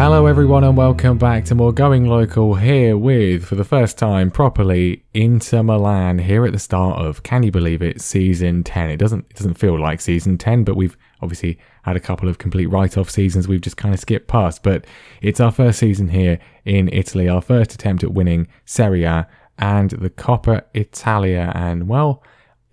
Hello everyone and welcome back to more Going Local here with, for the first time properly, Inter Milan here at the start of, can you believe it, season 10. It doesn't feel like season 10, but we've obviously had a couple of complete write-off seasons we've just kind of skipped past, but it's our first season here in Italy, our first attempt at winning Serie A and the Coppa Italia, and well,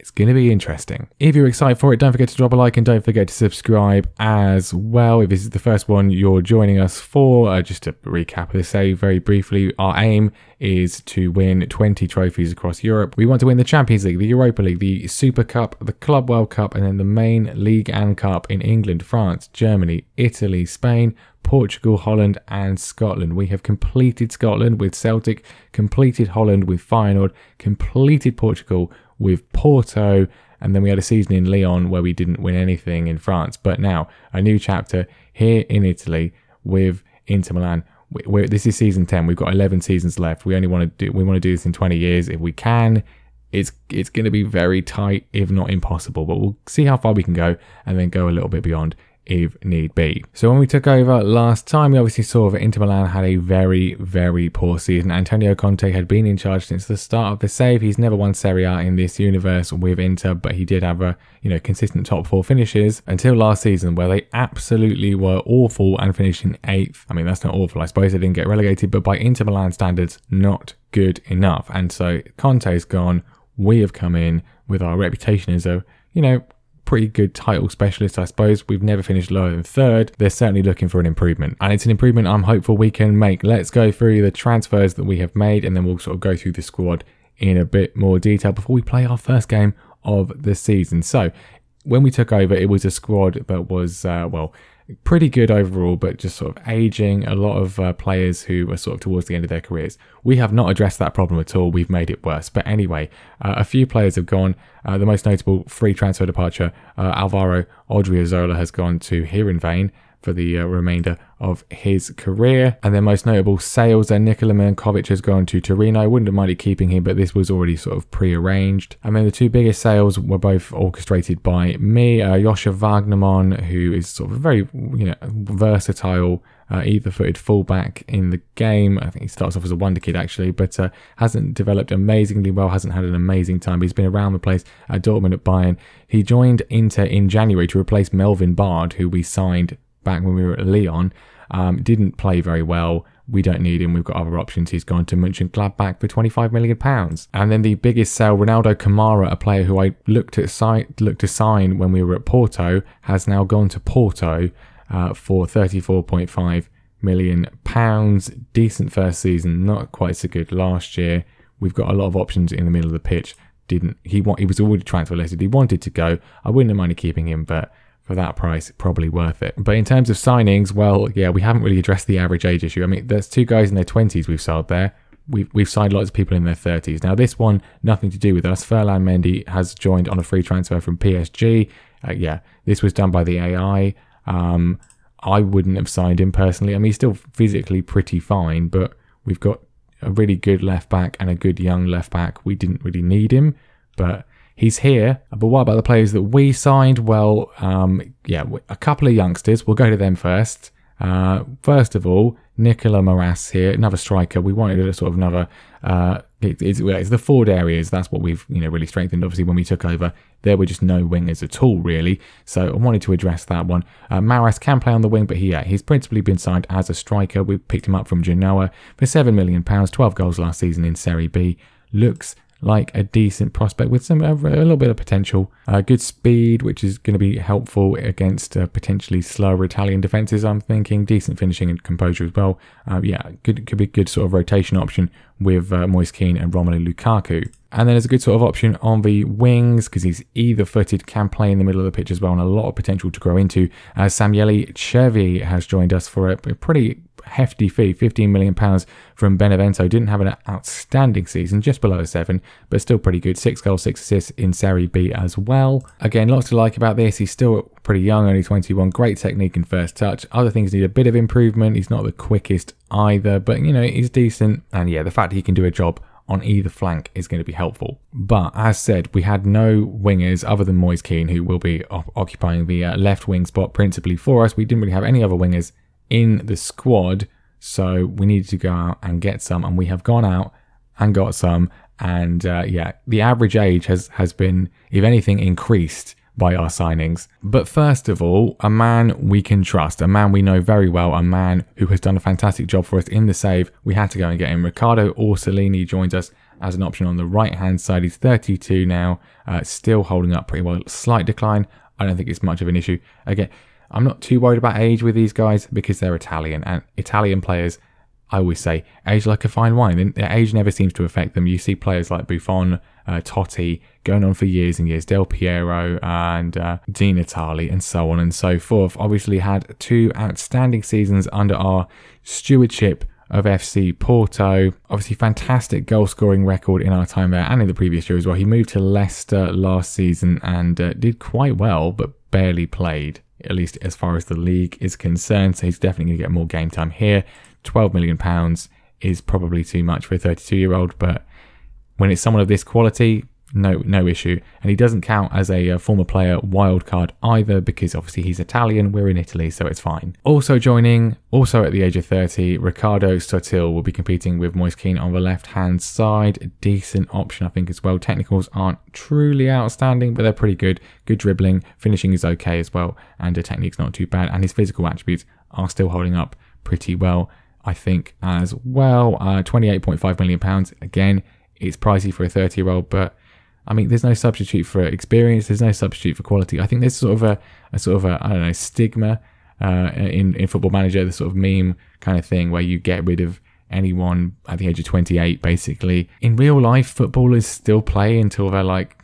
it's going to be interesting. If you're excited for it, don't forget to drop a like and don't forget to subscribe as well. If this is the first one you're joining us for, just to recap this, say very briefly, our aim is to win 20 trophies across Europe. We want to win the Champions League, the Europa League, the Super Cup, the Club World Cup, and then the main League and Cup in England, France, Germany, Italy, Spain, Portugal, Holland and Scotland. We have completed Scotland with Celtic, completed Holland with Feyenoord, completed Portugal with Porto, and then we had a season in Lyon where we didn't win anything in France. But now a new chapter here in Italy with Inter Milan. This is season 10. We've got 11 seasons left. We want to do this in 20 years if we can. It's going to be very tight, if not impossible, but we'll see how far we can go and then go a little bit beyond if need be. So when we took over last time, we obviously saw that Inter Milan had a very, very poor season. Antonio Conte had been in charge since the start of the save. He's never won Serie A in this universe with Inter, but he did have a consistent top four finishes until last season, where they absolutely were awful and finished in 8th. I mean, that's not awful. I suppose they didn't get relegated, but by Inter Milan standards, not good enough. And so Conte's gone. We have come in with our reputation as a, pretty good title specialist, I suppose. We've never finished lower than 3rd. They're certainly looking for an improvement, and it's an improvement I'm hopeful we can make. Let's go through the transfers that we have made, and then we'll sort of go through the squad in a bit more detail before we play our first game of the season. So when we took over, it was a squad that was, pretty good overall, but just sort of aging. A lot of players who are sort of towards the end of their careers. We have not addressed that problem at all. We've made it worse. But anyway, a few players have gone. The most notable free transfer departure, Alvaro Odriozola has gone to Heerenveen for the remainder of his career. And then most notable sales, Nikola Milankovic has gone to Torino. I wouldn't have minded keeping him, but this was already sort of pre-arranged. And then the two biggest sales were both orchestrated by me. Joscha Wagnermann, who is sort of a very versatile either-footed fullback in the game. I think he starts off as a wonder kid actually, but hasn't developed amazingly well, hasn't had an amazing time. He's been around the place at Dortmund, at Bayern. He joined Inter in January to replace Melvin Bard, who we signed back when we were at Lyon. Didn't play very well. We don't need him. We've got other options. He's gone to Mönchengladbach for £25 million. And then the biggest sale, Ronaldo Camara, a player who I looked to sign when we were at Porto, has now gone to Porto for £34.5 million. Decent first season, not quite so good last year. We've got a lot of options in the middle of the pitch. He was already transfer listed. He wanted to go. I wouldn't have minded keeping him, but for that price, probably worth it. But in terms of signings, well, yeah, we haven't really addressed the average age issue. I mean, there's two guys in their 20s we've sold there. We've signed lots of people in their 30s. Now, this one, nothing to do with us. Ferland Mendy has joined on a free transfer from PSG. This was done by the AI. I wouldn't have signed him personally. I mean, he's still physically pretty fine, but we've got a really good left back and a good young left back. We didn't really need him, but he's here. But what about the players that we signed? Well, a couple of youngsters. We'll go to them first. First of all, Nicola Moras here, another striker. We wanted a sort of another. It's the forward areas. That's what we've really strengthened. Obviously, when we took over, there were just no wingers at all, really. So I wanted to address that one. Moras can play on the wing, but he's principally been signed as a striker. We picked him up from Genoa for £7 million, 12 goals last season in Serie B. Looks like a decent prospect with a little bit of potential. Good speed, which is going to be helpful against potentially slower Italian defences, I'm thinking. Decent finishing and composure as well. Could be a good sort of rotation option with Moise Kean and Romelu Lukaku. And then there's a good sort of option on the wings because he's either-footed, can play in the middle of the pitch as well, and a lot of potential to grow into. Samuele Cervi has joined us for a pretty hefty fee, £15 million from Benevento. Didn't have an outstanding season, just below a 7, but still pretty good. 6 goals, 6 assists in Serie B as well. Again, lots to like about this. He's still pretty young, only 21. Great technique and first touch. Other things need a bit of improvement. He's not the quickest either, but he's decent. And the fact he can do a job on either flank is going to be helpful. But as said, we had no wingers other than Moise Kean, who will be occupying the left wing spot principally for us. We didn't really have any other wingers in the squad. So we needed to go out and get some, and we have gone out and got some. And the average age has been, if anything, increased by our signings. But first of all, a man we can trust, a man we know very well, a man who has done a fantastic job for us in the save. We had to go and get him. Riccardo Orsolini joins us as an option on the right-hand side. He's 32 now, still holding up pretty well. Slight decline. I don't think it's much of an issue. Again, I'm not too worried about age with these guys because they're Italian, and Italian players, I always say, age like a fine wine. Their age never seems to affect them. You see players like Buffon, Totti going on for years and years, Del Piero and Di Natale and so on and so forth. Obviously had 2 outstanding seasons under our stewardship of FC Porto. Obviously fantastic goal scoring record in our time there and in the previous year as well. He moved to Leicester last season and did quite well, but barely played, at least as far as the league is concerned. So he's definitely going to get more game time here. £12 million is probably too much for a 32-year-old, but when it's someone of this quality, no issue. And he doesn't count as a former player wildcard either, because obviously he's Italian, we're in Italy, so it's fine. Also joining, also at the age of 30, Riccardo Sotil will be competing with Moise Kean on the left-hand side. A decent option, I think, as well. Technicals aren't truly outstanding, but they're pretty good. Good dribbling, finishing is okay as well, and the technique's not too bad, and his physical attributes are still holding up pretty well, I think, as well. £28.5 million. Again, it's pricey for a 30-year-old, but I mean, there's no substitute for experience. There's no substitute for quality. I think there's sort of a I don't know, stigma in Football Manager, the sort of meme kind of thing where you get rid of anyone at the age of 28, basically. In real life, footballers still play until they're like,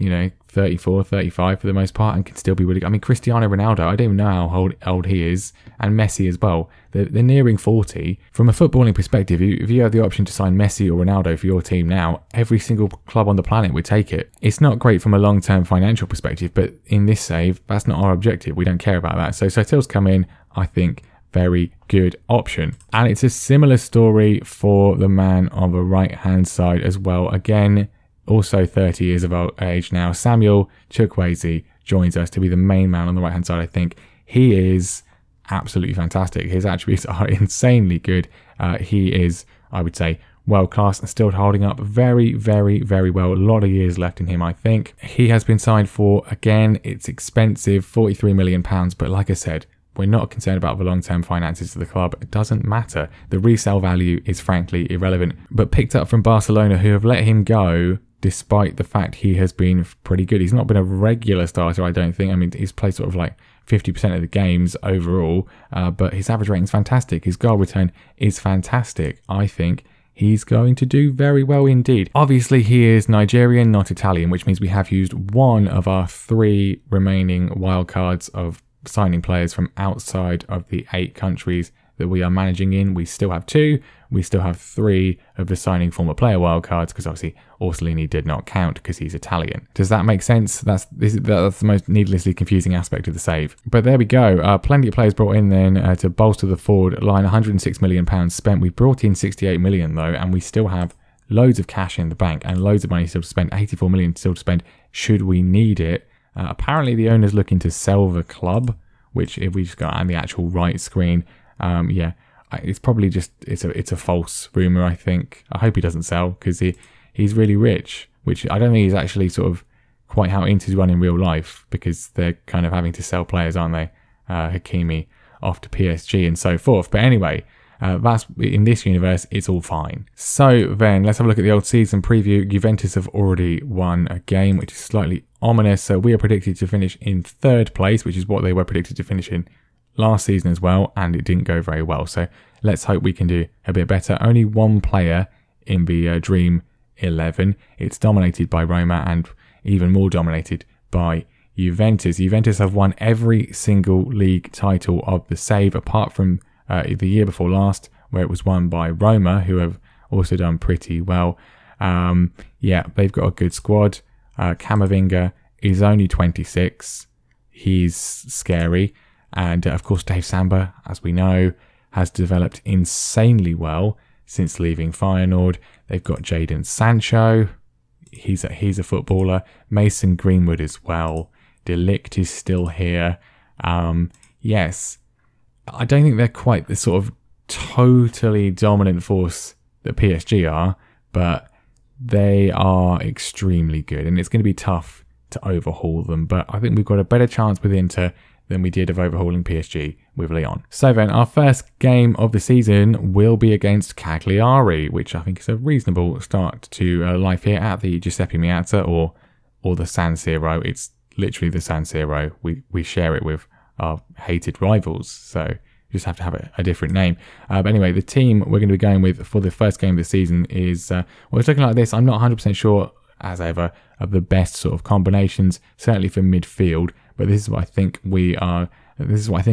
34, 35 for the most part, and can still be really good. I mean, Cristiano Ronaldo, I don't even know how old he is, and Messi as well. They're nearing 40. From a footballing perspective, if you have the option to sign Messi or Ronaldo for your team now, every single club on the planet would take it. It's not great from a long-term financial perspective, but in this save, that's not our objective. We don't care about that. So Sotil's come in, I think, very good option. And it's a similar story for the man on the right-hand side as well. Again, also 30 years of age now. Samuel Chukwueze joins us to be the main man on the right-hand side, I think. He is absolutely fantastic. His attributes are insanely good. He is, I would say, world-class and still holding up very, very, very well. A lot of years left in him, I think. He has been signed for, again, it's expensive, £43 million. But like I said, we're not concerned about the long-term finances of the club. It doesn't matter. The resale value is frankly irrelevant. But picked up from Barcelona, who have let him go despite the fact he has been pretty good. He's not been a regular starter, I don't think. I mean, he's played sort of like 50% of the games overall, but his average rating is fantastic. His goal return is fantastic. I think he's going to do very well indeed. Obviously, he is Nigerian, not Italian, which means we have used one of our 3 remaining wildcards of signing players from outside of the 8 countries that we are managing in. We still have 2. We still have 3 of the signing former player wildcards, because obviously Orsolini did not count because he's Italian. Does that make sense? That's the most needlessly confusing aspect of the save. But there we go. Plenty of players brought in then to bolster the forward line. £106 million spent. We brought in £68 million though, and we still have loads of cash in the bank and loads of money still to spend. £84 million still to spend should we need it. Apparently the owner's looking to sell the club, which if we just go on the actual right screen, it's probably just it's a false rumor. I think. I hope he doesn't sell, because he's really rich, which I don't think he's actually sort of quite how Inter's run in real life, because they're kind of having to sell players, aren't they? Hakimi off to PSG and so forth. But anyway, that's in this universe, it's all fine. So then let's have a look at the old season preview. Juventus have already won a game, which is slightly ominous. So we are predicted to finish in 3rd place, which is what they were predicted to finish in last season as well, and it didn't go very well. So let's hope we can do a bit better. Only one player in the Dream 11. It's dominated by Roma and even more dominated by Juventus. Juventus have won every single league title of the save, apart from the year before last, where it was won by Roma, who have also done pretty well. They've got a good squad. Camavinga is only 26. He's scary. And of course, Dave Samba, as we know, has developed insanely well since leaving Feyenoord. They've got Jadon Sancho. He's a footballer. Mason Greenwood as well. De Ligt is still here. Yes, I don't think they're quite the sort of totally dominant force that PSG are, but they are extremely good, and it's going to be tough to overhaul them. But I think we've got a better chance with Inter than we did of overhauling PSG with Lyon. So then, our first game of the season will be against Cagliari, which I think is a reasonable start to life here at the Giuseppe Meazza or the San Siro. It's literally the San Siro. We share it with our hated rivals, so you just have to have a different name. But anyway, the team we're going to be going with for the first game of the season is, well, it's looking like this. I'm not 100% sure, as ever, of the best sort of combinations, certainly for midfield, but this is what I think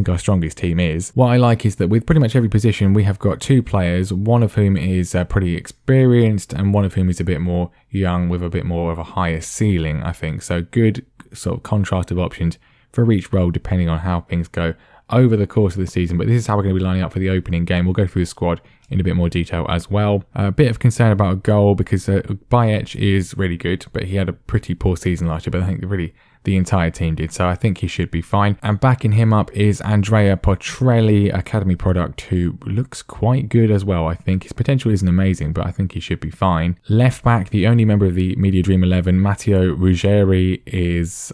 our strongest team is. What I like is that with pretty much every position, we have got two players, one of whom is pretty experienced and one of whom is a bit more young with a bit more of a higher ceiling, I think. So good sort of contrast of options for each role depending on how things go over the course of the season. But this is how we're going to be lining up for the opening game. We'll go through the squad in a bit more detail as well. A bit of concern about a goal because Bayech is really good, but he had a pretty poor season last year, but I think really the entire team did, so I think he should be fine. And backing him up is Andrea Potrelli, academy product, who looks quite good as well. I think his potential isn't amazing, but I think he should be fine. Left back, the only member of the Media Dream 11, Matteo Ruggeri, is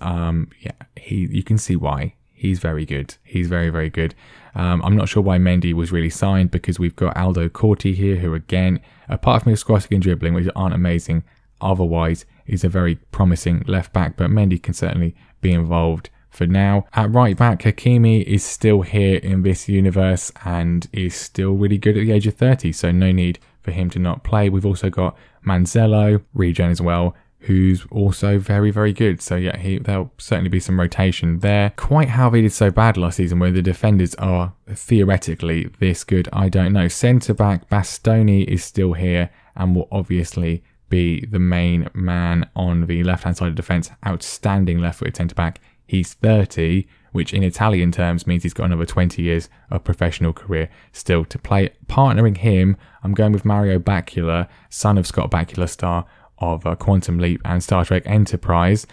you can see why. He's very good. He's very, very good. I'm not sure why Mendy was really signed, because we've got Aldo Corti here, who again, apart from his crossing and dribbling, which aren't amazing, otherwise is a very promising left back, but Mendy can certainly be involved for now. At right back, Hakimi is still here in this universe and is still really good at the age of 30, so no need for him to not play. We've also got Manzello, regen as well, who's also very, very good. So yeah, there'll certainly be some rotation there. Quite how they did so bad last season, where the defenders are theoretically this good, I don't know. Centre-back Bastoni is still here and will obviously be the main man on the left-hand side of defence. Outstanding left-footed centre-back. He's 30, which in Italian terms means he's got another 20 years of professional career still to play. Partnering him, I'm going with Mario Bakula, son of Scott Bakula, star of Quantum Leap and Star Trek Enterprise.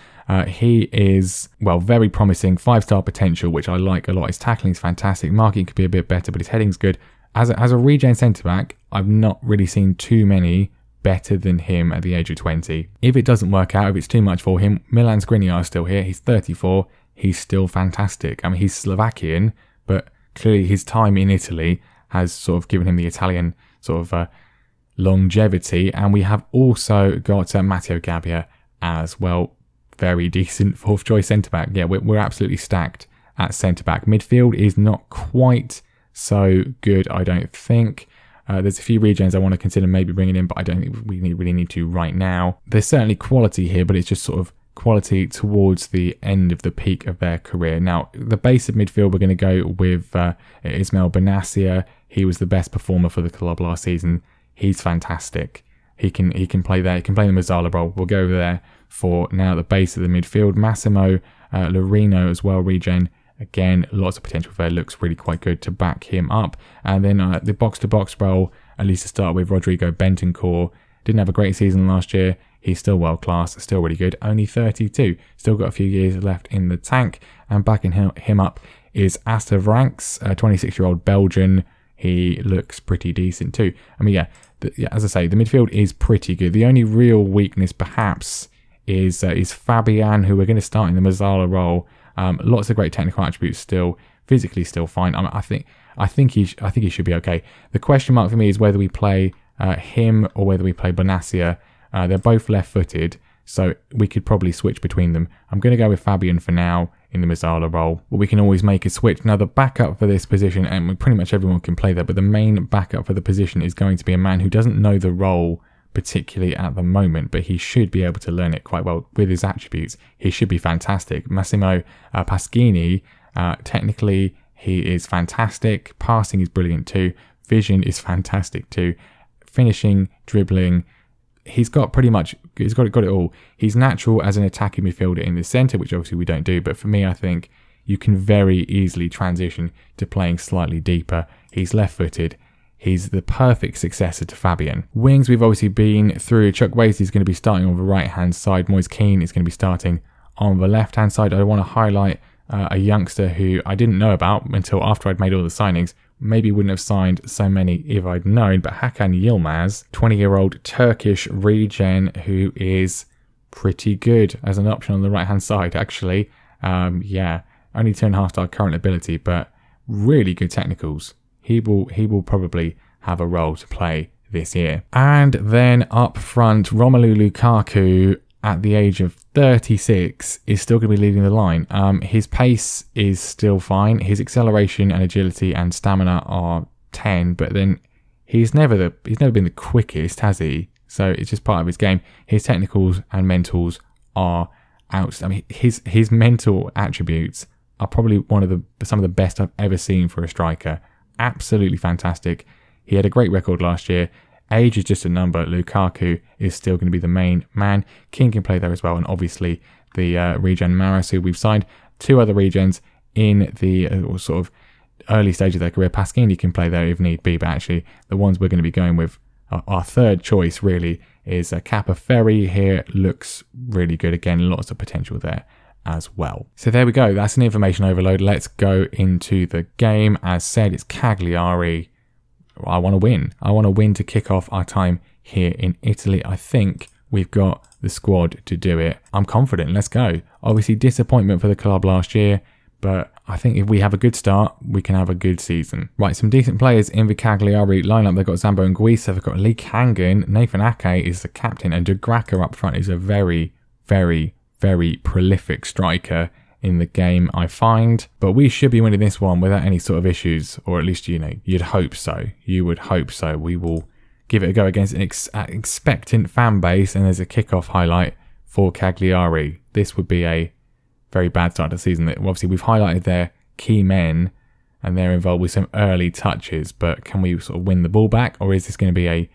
He is, well, very promising, 5-star potential, which I like a lot. His tackling's fantastic. Marking could be a bit better, but his heading's good. As a regen centre-back, I've not really seen too many better than him at the age of 20. If it doesn't work out, if it's too much for him, Milan Skriniar is still here. He's 34. He's still fantastic. I mean, he's Slovakian, but clearly his time in Italy has sort of given him the Italian sort of longevity. And we have also got Matteo Gabbia as well. Very decent fourth choice centre-back. Yeah, we're absolutely stacked at centre-back. Midfield is not quite so good, I don't think. There's a few regens I want to consider maybe bringing in, but I don't think we really need to right now. There's certainly quality here, but it's just sort of quality towards the end of the peak of their career. Now, the base of midfield, we're going to go with Ismail Benassia. He was the best performer for the club last season. He's fantastic. He can play there. He can play the Mazzala role. We'll go there for now the base of the midfield. Massimo Lorino as well, regen. Again, lots of potential there. Looks really quite good to back him up. And then the box-to-box role, at least to start with, Rodrigo Bentancur. Didn't have a great season last year. He's still world-class, still really good. Only 32. Still got a few years left in the tank. And backing him up is Asta Vranks, a 26-year-old Belgian. He looks pretty decent too. I mean, as I say, the midfield is pretty good. The only real weakness, perhaps, is Fabian, who we're going to start in the Mazzala role. Lots of great technical attributes still, physically still fine. I think he should be okay. The question mark for me is whether we play him or whether we play Benassia. They're both left-footed, so we could probably switch between them. I'm going to go with Fabian for now in the Mazzala role, but we can always make a switch. Now, the backup for this position, and pretty much everyone can play that, but the main backup for the position is going to be a man who doesn't know the role particularly at the moment, but he should be able to learn it quite well with his attributes. He should be fantastic. Massimo Pasquini, technically he is fantastic. Passing is brilliant too. Vision is fantastic too. Finishing, dribbling, he's got it all. He's natural as an attacking midfielder in the centre, which obviously we don't do, but for me, I think you can very easily transition to playing slightly deeper. He's left-footed. He's the perfect successor to Fabian. Wings, we've obviously been through. Chuck Wasey is going to be starting on the right-hand side. Moise Keane is going to be starting on the left-hand side. I want to highlight a youngster who I didn't know about until after I'd made all the signings. Maybe wouldn't have signed so many if I'd known, but Hakan Yilmaz, 20-year-old Turkish regen who is pretty good as an option on the right-hand side, actually. Only 2.5-star current ability, but really good technicals. He will probably have a role to play this year. And then up front, Romelu Lukaku, at the age of 36, is still going to be leading the line. His pace is still fine. His acceleration and agility and stamina are 10, but then he's never been the quickest, has he? So it's just part of his game. His technicals and mentals are out. I mean, his mental attributes are probably some of the best I've ever seen for a striker. Absolutely fantastic. He had a great record last year. Age is just a number. Lukaku is still going to be the main man. King can play there as well, and obviously the regen Maris, who we've signed. 2 other regens in the sort of early stage of their career. Pasquini can play there if need be, but actually the ones we're going to be going with, our third choice really is Kappa Ferry. Here looks really good. Again, lots of potential there as well. So there we go. That's an information overload. Let's go into the game. As said, it's Cagliari. I want to win. I want to win to kick off our time here in Italy. I think we've got the squad to do it. I'm confident. Let's go. Obviously, disappointment for the club last year, but I think if we have a good start, we can have a good season. Right, some decent players in the Cagliari lineup. They've got Zambo and Guisa. They've got Lee Kangen. Nathan Ake is the captain, and De Graca up front is a very, very, very prolific striker in the game, I find. But we should be winning this one without any sort of issues, or at least, you'd hope so. You would hope so. We will give it a go against an expectant fan base, and there's a kickoff highlight for Cagliari. This would be a very bad start to the season. Obviously, we've highlighted their key men, and they're involved with some early touches, but can we sort of win the ball back, or is this going to be a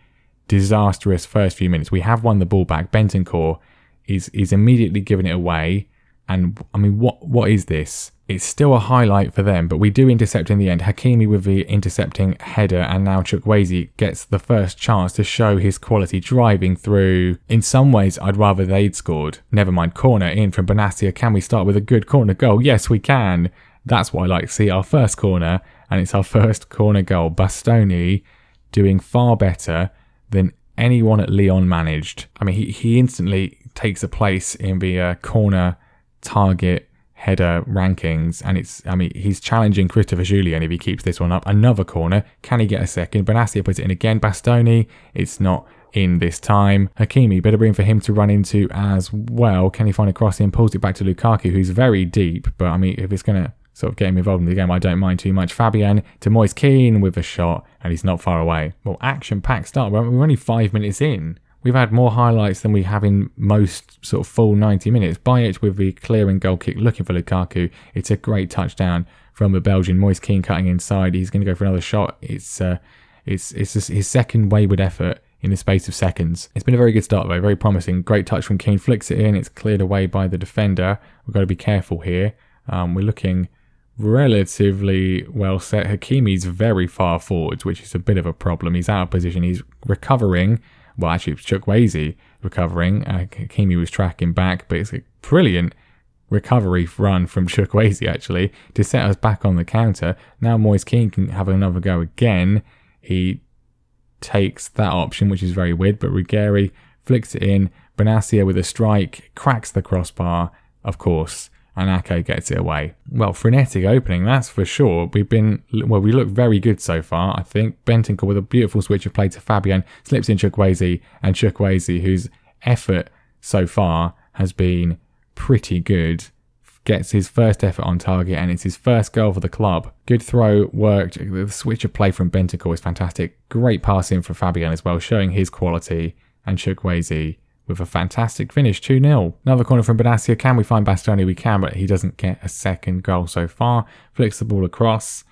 disastrous first few minutes? We have won the ball back. Bentancur is immediately giving it away. And I mean, what is this? It's still a highlight for them, but we do intercept in the end. Hakimi with the intercepting header, and now Chukwueze gets the first chance to show his quality driving through. In some ways, I'd rather they'd scored. Never mind, corner in from Benassia. Can we start with a good corner goal? Yes, we can. That's what I like to see. Our first corner, and it's our first corner goal. Bastoni doing far better than anyone at Lyon managed. I mean, he instantly takes a place in the corner target header rankings, and he's challenging Christopher Julian if he keeps this one up. Another corner. Can he get a second? Benassia puts it in again. Bastoni, it's not in this time. Hakimi, better room for him to run into as well. Can he find a crossing? Pulls it back to Lukaku, who's very deep, but I mean, if it's going to sort of get him involved in the game, I don't mind too much. Fabian to Moise Kean with a shot, and he's not far away. Well, action-packed start. We're only 5 minutes in. We've had more highlights than we have in most sort of full 90 minutes. Bajic with the clearing goal kick, looking for Lukaku. It's a great touchdown from the Belgian. Moise Kean cutting inside. He's going to go for another shot. It's just his second wayward effort in the space of seconds. It's been a very good start, though. Very promising. Great touch from Kean. Flicks it in. It's cleared away by the defender. We've got to be careful here. We're looking relatively well set. Hakimi's very far forwards, which is a bit of a problem. He's out of position. He's recovering. Well, actually, it was Chukwueze recovering. Hakimi was tracking back, but it's a brilliant recovery run from Chukwueze, actually, to set us back on the counter. Now Moise Kean can have another go again. He takes that option, which is very weird, but Ruggieri flicks it in. Benassia with a strike, cracks the crossbar, of course, and Ake gets it away. Well, frenetic opening, that's for sure. We look very good so far, I think. Bentancur with a beautiful switch of play to Fabian, slips in Chukwueze, and Chukwueze, whose effort so far has been pretty good, gets his first effort on target, and it's his first goal for the club. Good throw, worked. The switch of play from Bentancur is fantastic. Great pass in for Fabian as well, showing his quality, and Chukwueze with a fantastic finish, 2-0. Another corner from Benassia. Can we find Bastoni? We can, but he doesn't get a second goal so far. Flicks the ball across,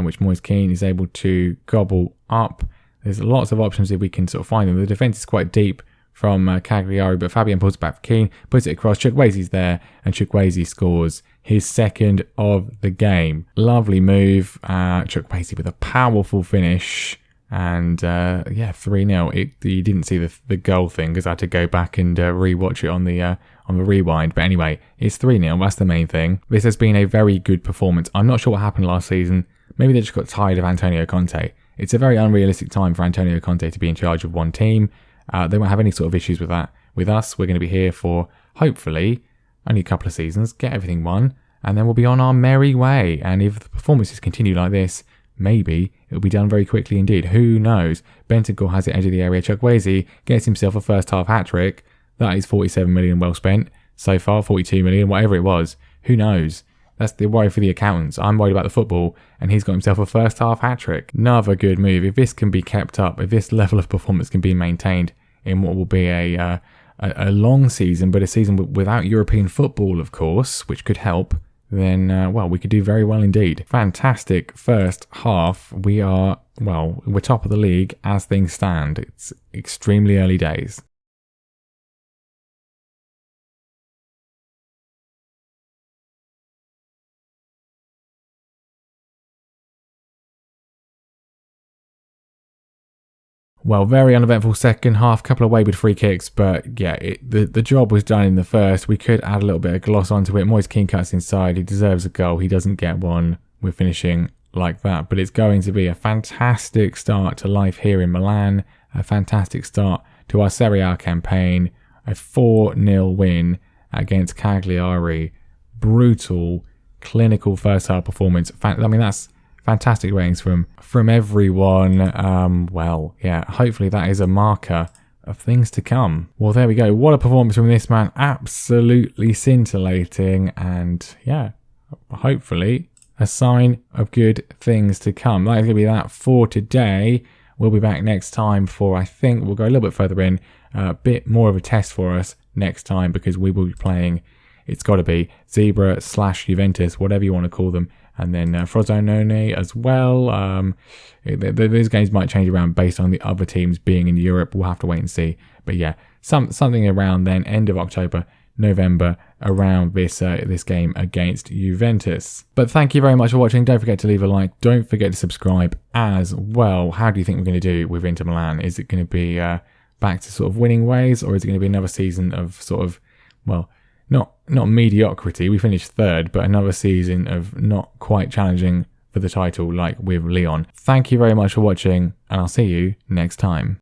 which Moise Kean is able to gobble up. There's lots of options if we can sort of find them. The defence is quite deep from Cagliari, but Fabian pulls it back for Kean, puts it across. Chukwueze's there, and Chukwueze scores his second of the game. Lovely move. Chukwueze with a powerful finish. And 3-0. You didn't see the goal thing because I had to go back and rewatch it on the rewind. But anyway, it's 3-0. That's the main thing. This has been a very good performance. I'm not sure what happened last season. Maybe they just got tired of Antonio Conte. It's a very unrealistic time for Antonio Conte to be in charge of one team. They won't have any sort of issues with that. With us, we're going to be here for, hopefully, only a couple of seasons, get everything won, and then we'll be on our merry way. And if the performances continue like this, maybe it'll be done very quickly indeed. Who knows? Bentancur has it edge of the area. Chukwueze gets himself a first half hat-trick. That is 47 million well spent so far, 42 million, whatever it was. Who knows? That's the worry for the accountants. I'm worried about the football, and he's got himself a first half hat-trick. Another good move. If this can be kept up, if this level of performance can be maintained in what will be a long season, but a season without European football, of course, which could help, then, we could do very well indeed. Fantastic first half. We're top of the league as things stand. It's extremely early days. Well, very uneventful second half, couple of wayward free kicks, but yeah, the job was done in the first. We could add a little bit of gloss onto it. Moise Kean cuts inside. He deserves a goal. He doesn't get one. We're finishing like that, but it's going to be a fantastic start to life here in Milan, a fantastic start to our Serie A campaign, a 4-0 win against Cagliari. Brutal, clinical first half performance. That's fantastic ratings from everyone. Hopefully that is a marker of things to come. Well, there we go. What a performance from this man. Absolutely scintillating. And yeah, hopefully a sign of good things to come. That is going to be that for today. We'll be back next time for, I think, we'll go a little bit further in, a bit more of a test for us next time, because we will be playing, it's got to be Zebra / Juventus, whatever you want to call them. And then Frosinone as well. Those games might change around based on the other teams being in Europe. We'll have to wait and see. But yeah, something around then, end of October, November, around this game against Juventus. But thank you very much for watching. Don't forget to leave a like. Don't forget to subscribe as well. How do you think we're going to do with Inter Milan? Is it going to be back to sort of winning ways, or is it going to be another season of sort of, not mediocrity, we finished third, but another season of not quite challenging for the title like with Lyon. Thank you very much for watching, and I'll see you next time.